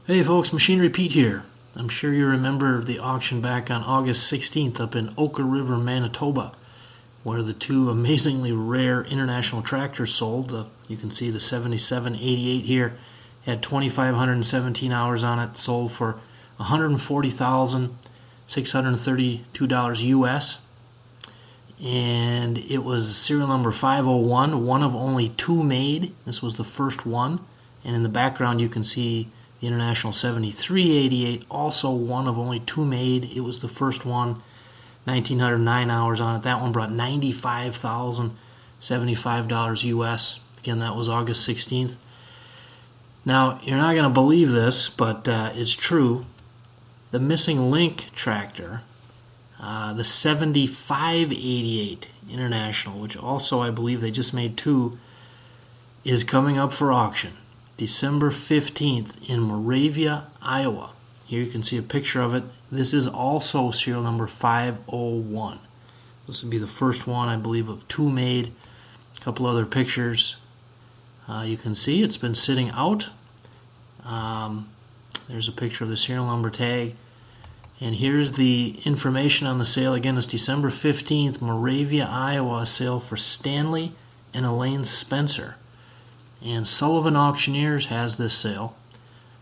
Hey folks, Machinery Pete here. I'm sure you remember the auction back on August 16th up in Oka River, Manitoba, where the two amazingly rare international tractors sold. You can see the 7788 here had 2,517 hours on it, sold for $140,632 US. And it was serial number 501, one of only two made. This was the first one. And in the background you can see the International 7388, also one of only two made. It was the first one, 1,909 hours on it. That one brought $95,075 US. Again, that was August 16th. Now, you're not going to believe this, but it's true. The missing link tractor, the 7588 International, which also I believe they just made two, is coming up for auction December 15th in Moravia, Iowa. Here you can see a picture of it. This is also serial number 501. This would be the first one, I believe, of two made. A couple other pictures. You can see it's been sitting out. There's a picture of the serial number tag. And here's the information on the sale. Again, it's December 15th, Moravia, Iowa, a sale for Stanley and Elaine Spencer. And Sullivan Auctioneers has this sale,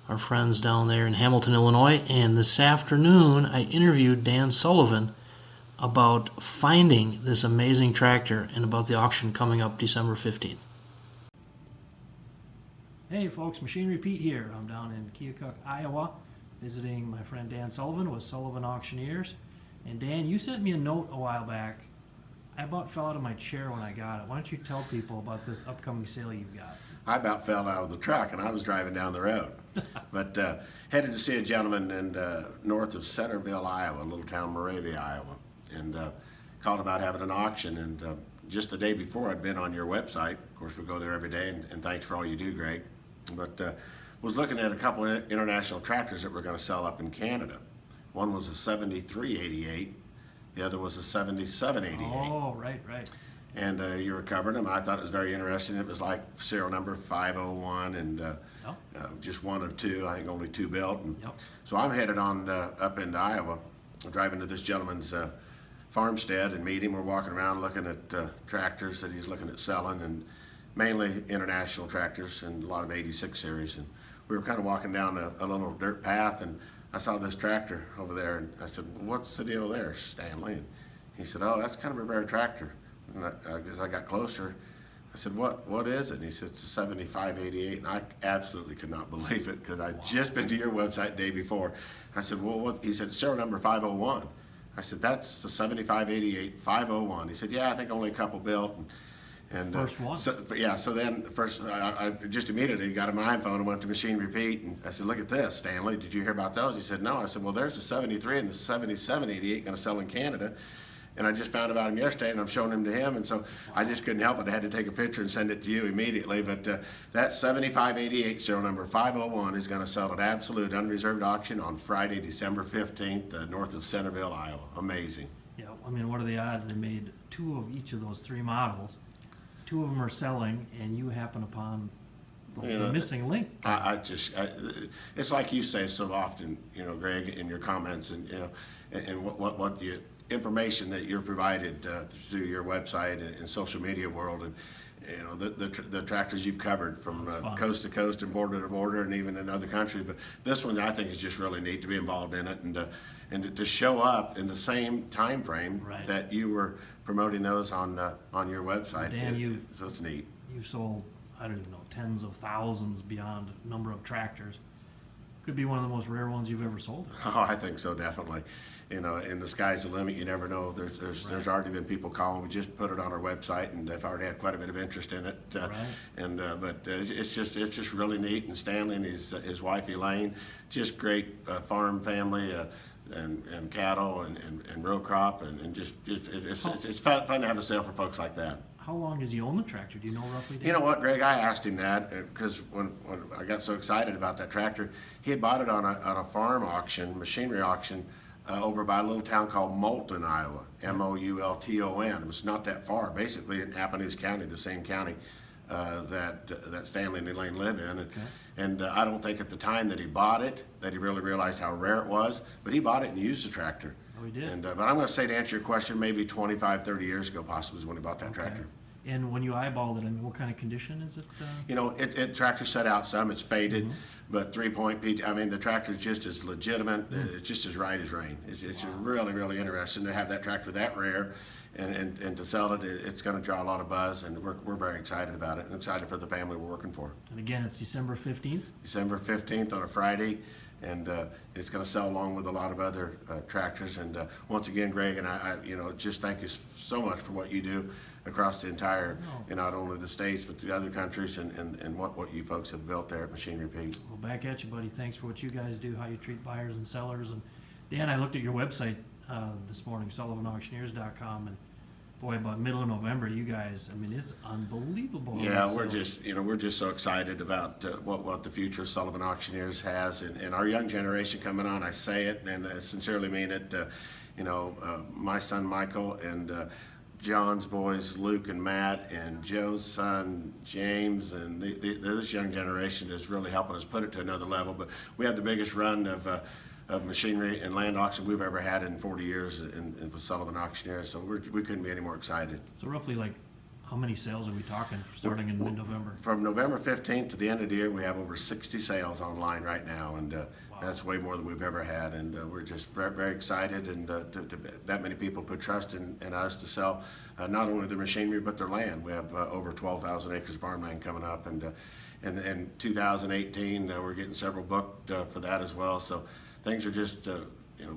our friends down there in Hamilton, Illinois. And this afternoon I interviewed Dan Sullivan about finding this amazing tractor and about the auction coming up December 15th. Hey folks, Machinery Pete here. I'm down in Keokuk, Iowa, visiting my friend Dan Sullivan with Sullivan Auctioneers. And Dan, you sent me a note a while back. I about fell out of my chair when I got it. Why don't you tell people about this upcoming sale you've got? I about fell out of the truck, and I was driving down the road. But headed to see a gentleman in north of Centerville, Iowa, a little town, Moravia, Iowa, and called about having an auction. And just the day before, I'd been on your website. Of course, we go there every day, and thanks for all you do, Greg. But was looking at a couple of international tractors that were going to sell up in Canada. One was a 7388. The other was a 7788. Oh, right. And you were covering them. I thought it was very interesting. It was like serial number 501 and just one of two. I think only two built. And so I'm headed on up into Iowa, driving to this gentleman's farmstead and meet him. We're walking around looking at tractors that he's looking at selling, and mainly international tractors and a lot of 86 series. And we were kind of walking down a little dirt path, and I saw this tractor over there, and I said, well, what's the deal there, Stanley? And he said, oh, that's kind of a rare tractor. And as I got closer, I said, what is it? And he said, it's a 7588. And I absolutely could not believe it, because I'd just been to your website the day before. I said, well, what? He said, serial number 501. I said, that's the 7588 501. He said, yeah, I think only a couple built. And first one. So then first, I just immediately got on my iPhone and went to Machinery Pete, and I said, look at this, Stanley, did you hear about those? He said, no. I said, well, there's the 73 and the 7788 going to sell in Canada. And I just found about him yesterday, and I'm showing him to him, and so I just couldn't help it. I had to take a picture and send it to you immediately. But that 7588 serial number 501 is going to sell at absolute unreserved auction on Friday, December 15th, north of Centerville, Iowa. Amazing. Yeah, I mean, what are the odds they made two of each of those three models? Two of them are selling, and you happen upon the missing link. It's like you say so often, Greg, in your comments, and and what you information that you're provided through your website and social media world, and the tractors you've covered from coast to coast and border to border, and even in other countries. But this one, I think, is just really neat to be involved in it, and to show up in the same time frame that you were promoting those on your website. Dan, so it's neat. You've sold, I don't even know, tens of thousands beyond number of tractors. Could be one of the most rare ones you've ever sold. Oh, I think so, definitely. And the sky's the limit. You never know. There's already been people calling. We just put it on our website, and I've already had quite a bit of interest in it. But it's just really neat. And Stanley and his wife Elaine, just great farm family, and cattle and row crop, and it's fun to have a sale for folks like that. How long does he own the tractor? Do you know roughly? You know what, Greg? I asked him that because when I got so excited about that tractor, he had bought it on a farm auction, machinery auction, over by a little town called Moulton, Iowa, Moulton. It was not that far, basically in Appanoose County, the same county that Stanley and Elaine live in. And I don't think at the time that he bought it that he really realized how rare it was, but he bought it and used the tractor. Oh, he did? And, but I'm going to say, to answer your question, maybe 25, 30 years ago possibly is when he bought that tractor. And when you eyeballed it, I mean, what kind of condition is it? You know, tractor set out some, it's faded, but 3-point PT, I mean, the tractor's just as legitimate, it's just as right as rain. It's just really, really interesting to have that tractor that rare, and to sell it, it's gonna draw a lot of buzz, and we're very excited about it, and excited for the family we're working for. And again, it's December 15th? December 15th on a Friday, and it's going to sell along with a lot of other tractors. And once again, Greg, and I, you know, just thank you so much for what you do across the entire, and not only the states, but the other countries, and what you folks have built there at Machinery Pete. Well, back at you, buddy. Thanks for what you guys do, how you treat buyers and sellers. And Dan, I looked at your website this morning, SullivanAuctioneers.com, and boy, about middle of November, you guys, I mean, it's unbelievable. Yeah, we're just so excited about what the future of Sullivan Auctioneers has, and our young generation coming on. I say it, and I sincerely mean it. My son Michael, and John's boys Luke and Matt, and Joe's son James, and this young generation is really helping us put it to another level. But we have the biggest run of machinery and land auction we've ever had in 40 years with Sullivan Auctioneers, so we couldn't be any more excited. So roughly, like, how many sales are we talking starting in mid-November? From November 15th to the end of the year, we have over 60 sales online right now, and that's way more than we've ever had, and we're just very, very excited, and that many people put trust in us to sell not only their machinery but their land. We have over 12,000 acres of farmland coming up, and in 2018 we're getting several booked for that as well. So things are just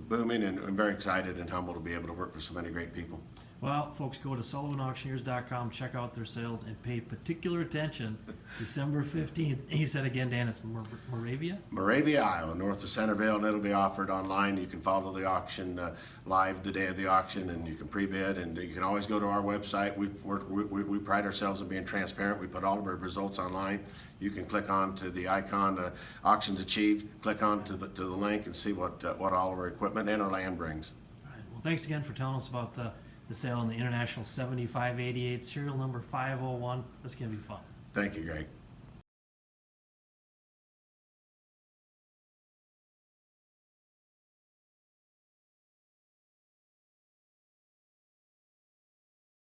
booming, and I'm very excited and humbled to be able to work for so many great people. Well, folks, go to SullivanAuctioneers.com, check out their sales, and pay particular attention. December 15th. And you said again, Dan, it's Moravia? Moravia, Iowa, north of Centerville, and it'll be offered online. You can follow the auction live the day of the auction, and you can pre-bid, and you can always go to our website. We pride ourselves on being transparent. We put all of our results online. You can click on to the icon, auctions achieved, click on to the link, and see what all of our equipment and our land brings. All right. Well, thanks again for telling us about the sale on the International 7588, serial number 501. That's going to be fun. Thank you, Greg.